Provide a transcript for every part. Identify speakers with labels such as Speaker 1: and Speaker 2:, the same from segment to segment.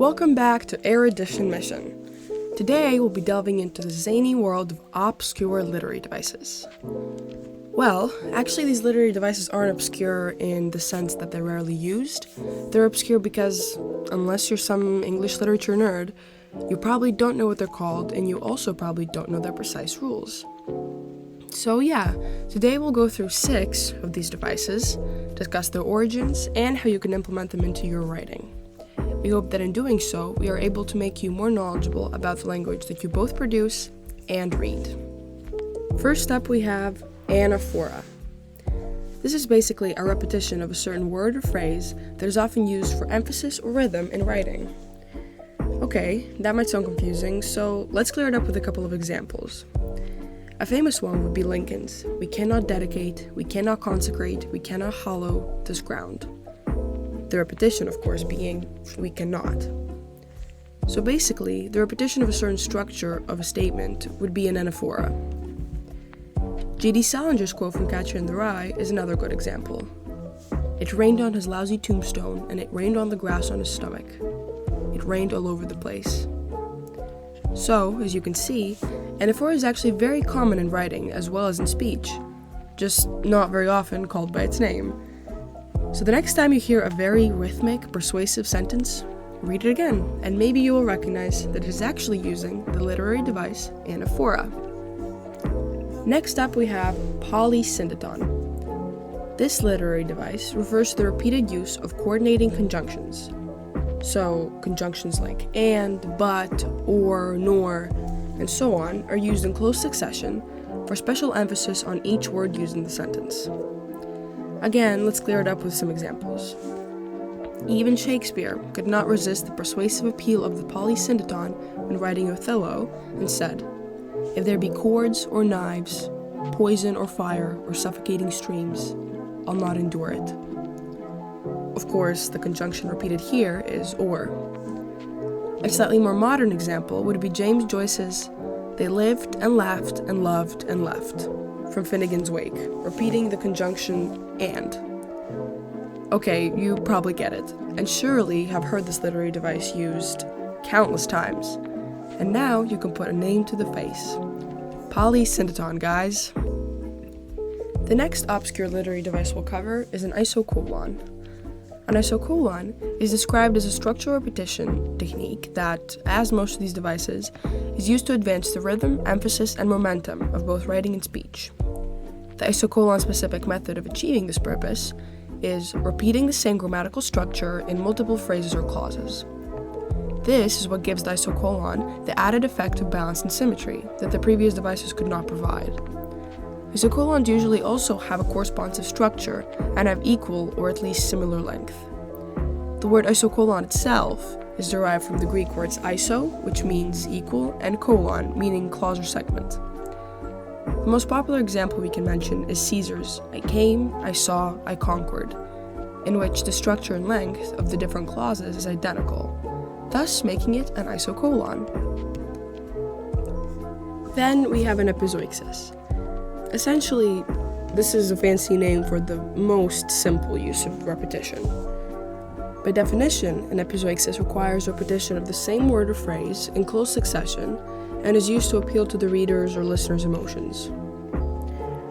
Speaker 1: Welcome back to Erudition Mission. Today we'll be delving into the zany world of obscure literary devices. Well, actually these literary devices aren't obscure in the sense that they're rarely used. They're obscure because, unless you're some English literature nerd, you probably don't know what they're called, and you also probably don't know their precise rules. So yeah, today we'll go through 6 of these devices, discuss their origins, and how you can implement them into your writing. We hope that in doing so, we are able to make you more knowledgeable about the language that you both produce and read. First up, we have anaphora. This is basically a repetition of a certain word or phrase that is often used for emphasis or rhythm in writing. Okay, that might sound confusing, so let's clear it up with a couple of examples. A famous one would be Lincoln's, "We cannot dedicate, we cannot consecrate, we cannot hallow this ground." The repetition, of course, being "we cannot." So basically, the repetition of a certain structure of a statement would be an anaphora. J.D. Salinger's quote from Catcher in the Rye is another good example. "It rained on his lousy tombstone, and it rained on the grass on his stomach. It rained all over the place." So, as you can see, anaphora is actually very common in writing as well as in speech, just not very often called by its name. So the next time you hear a very rhythmic, persuasive sentence, read it again, and maybe you will recognize that it is actually using the literary device anaphora. Next up we have polysyndeton. This literary device refers to the repeated use of coordinating conjunctions. So conjunctions like and, but, or, nor, and so on are used in close succession for special emphasis on each word used in the sentence. Again, let's clear it up with some examples. Even Shakespeare could not resist the persuasive appeal of the polysyndeton when writing Othello, and said, "If there be cords or knives, poison or fire or suffocating streams, I'll not endure it." Of course, the conjunction repeated here is or. A slightly more modern example would be James Joyce's "They lived and laughed and loved and left" from Finnegan's Wake, repeating the conjunction and. Okay, you probably get it, and surely have heard this literary device used countless times. And now you can put a name to the face. Polysyndeton, guys. The next obscure literary device we'll cover is an isocolon. An isocolon is described as a structural repetition technique that, as most of these devices, is used to advance the rhythm, emphasis, and momentum of both writing and speech. The isocolon-specific method of achieving this purpose is repeating the same grammatical structure in multiple phrases or clauses. This is what gives the isocolon the added effect of balance and symmetry that the previous devices could not provide. Isocolons usually also have a corresponsive structure and have equal or at least similar length. The word isocolon itself is derived from the Greek words iso, which means equal, and colon, meaning clause or segment. The most popular example we can mention is Caesar's "I came, I saw, I conquered," in which the structure and length of the different clauses is identical, thus making it an isocolon. Then we have an epizoixis. Essentially, this is a fancy name for the most simple use of repetition. By definition, an epizoixis requires repetition of the same word or phrase in close succession and is used to appeal to the reader's or listener's emotions.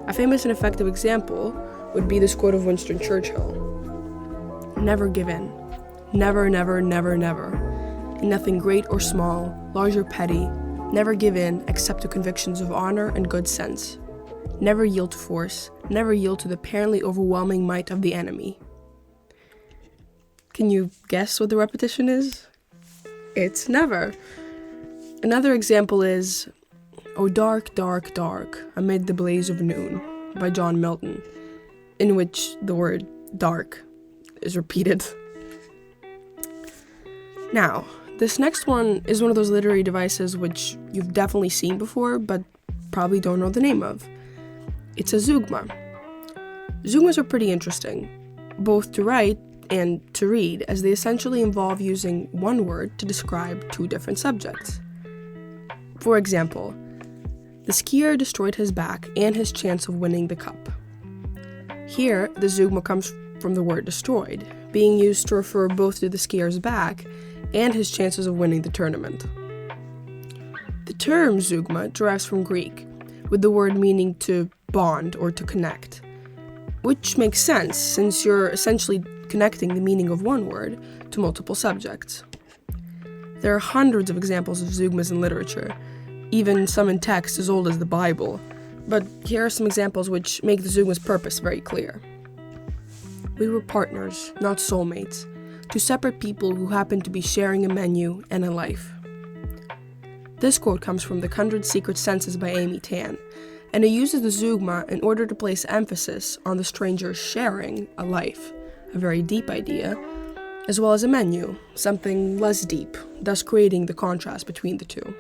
Speaker 1: A famous and effective example would be this quote of Winston Churchill: "Never give in. Never, never, never, never. In nothing great or small, large or petty, never give in except to convictions of honor and good sense. Never yield to force, never yield to the apparently overwhelming might of the enemy." Can you guess what the repetition is? It's never. Another example is "O dark, dark, dark, amid the blaze of noon" by John Milton, in which the word dark is repeated. Now, this next one is one of those literary devices which you've definitely seen before, but probably don't know the name of. It's a zeugma. Zeugmas are pretty interesting, both to write and to read, as they essentially involve using one word to describe 2 different subjects. For example, the skier destroyed his back and his chance of winning the cup. Here, the zeugma comes from the word destroyed, being used to refer both to the skier's back and his chances of winning the tournament. The term zeugma derives from Greek, with the word meaning to bond or to connect, which makes sense since you're essentially connecting the meaning of one word to multiple subjects. There are hundreds of examples of zeugmas in literature, even some in text as old as the Bible, but here are some examples which make the zeugma's purpose very clear. We were partners, not soulmates, two separate people who happened to be sharing a menu and a life. This quote comes from The 100 Secret Senses by Amy Tan, and it uses the zeugma in order to place emphasis on the stranger sharing a life, a very deep idea, as well as a menu, something less deep, thus creating the contrast between the two.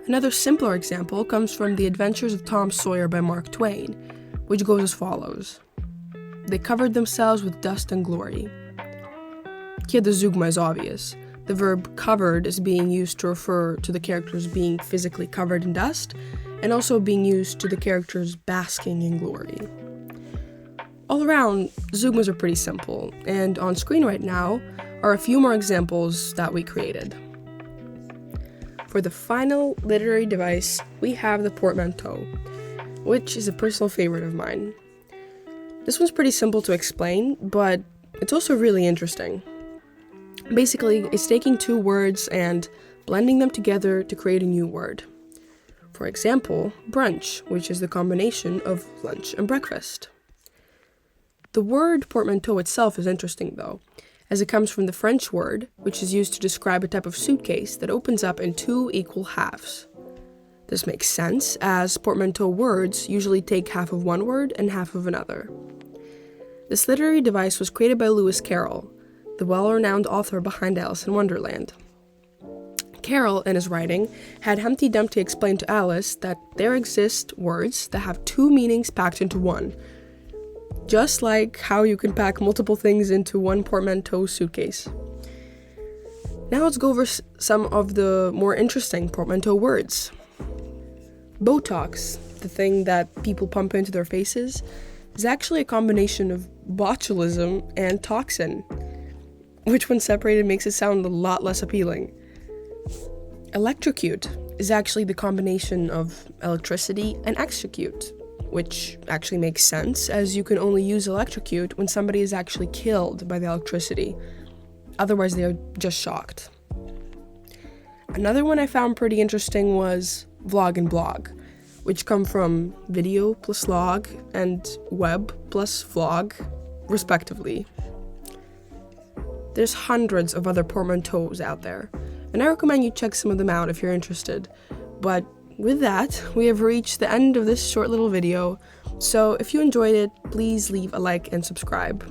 Speaker 1: Another simpler example comes from The Adventures of Tom Sawyer by Mark Twain, which goes as follows. They covered themselves with dust and glory. Here the zeugma is obvious. The verb covered is being used to refer to the characters being physically covered in dust, and also being used to the characters basking in glory. All around, zeugmas are pretty simple, and on screen right now are a few more examples that we created. For the final literary device, we have the portmanteau, which is a personal favorite of mine. This one's pretty simple to explain, but it's also really interesting. Basically, it's taking two words and blending them together to create a new word. For example, brunch, which is the combination of lunch and breakfast. The word portmanteau itself is interesting though, as it comes from the French word, which is used to describe a type of suitcase that opens up in two equal halves. This makes sense, as portmanteau words usually take half of one word and half of another. This literary device was created by Lewis Carroll, the well-renowned author behind Alice in Wonderland. Carroll, in his writing, had Humpty Dumpty explain to Alice that there exist words that have two meanings packed into one, just like how you can pack multiple things into one portmanteau suitcase. Now let's go over some of the more interesting portmanteau words. Botox, the thing that people pump into their faces, is actually a combination of botulism and toxin, which when separated makes it sound a lot less appealing. Electrocute is actually the combination of electricity and execute, which actually makes sense, as you can only use electrocute when somebody is actually killed by the electricity. Otherwise, they are just shocked. Another one I found pretty interesting was vlog and blog, which come from video plus log and web plus vlog, respectively. There's hundreds of other portmanteaus out there, and I recommend you check some of them out if you're interested. But with that, we have reached the end of this short little video, so if you enjoyed it, please leave a like and subscribe.